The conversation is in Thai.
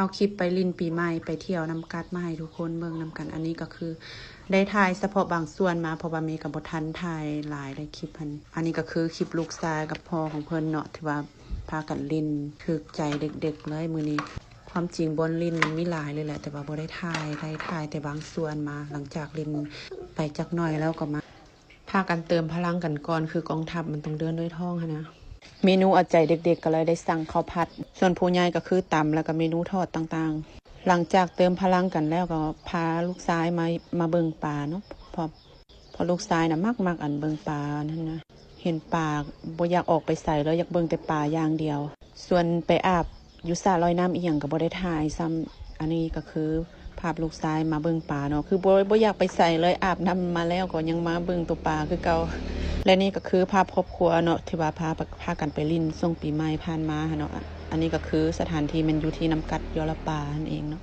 เอาคลิปไปลินปีใหม่ไปเที่ยวน้ำกัดมาให้ทุกคนเบิ่งนำกันอันนี้ก็คือได้ถ่ายเฉพาะบางส่วนมาเพราะว่ามีกับบทันถ่ายหลายได้คลิปอันนี้ก็คือคลิปลูกชายกับพ่อของเพิ่นเนาะที่ว่าพากันลินถึกใจเด็กๆเลยมื้อนี้ความจริงบนลินมันมีหลายเลยแหละแต่ว่าบ่ได้ถ่ายแต่บางส่วนมาหลังจากลินไปจักหน่อยแล้วก็มาพากันเติมพลังกันก่อนคือกองทัพมันต้องเดินด้วยท้องนะเมนูเอาใจเด็กๆก็เลยได้สั่งข้าวผัดส่วนผู้ใหญ่ก็คือตำแล้วก็เมนูทอดต่างๆหลังจากเติมพลังกันแล้วก็พาลูกชายมาเบิ่งปลาเนาะพอลูกชายน่ะมักอันเบิ่งปลานั่นนะเห็นปลาบ่อยากออกไปใส่แล้วอยากเบิ่งแต่ปลาอย่างเดียวส่วนไปอาบอยู่สระลอยน้ำอีหยังก็บ่ได้ถ่ายซ้ำอันนี้ก็คือภาพลูกชายมาเบิ่งปลาเนาะคือบ่อยากไปใส่เลยอาบน้ำมาแล้วก็ยังมาเบิ่งตัวปลาคือเก่าและนี่ก็คือภาพครอบครัวเนาะที่ว่าพากันไปลิ้นช่วงปีใหม่ผ่านมาเนาะอันนี้ก็คือสถานที่มันอยู่ที่น้ำกัดยอระปานั่นเองเนาะ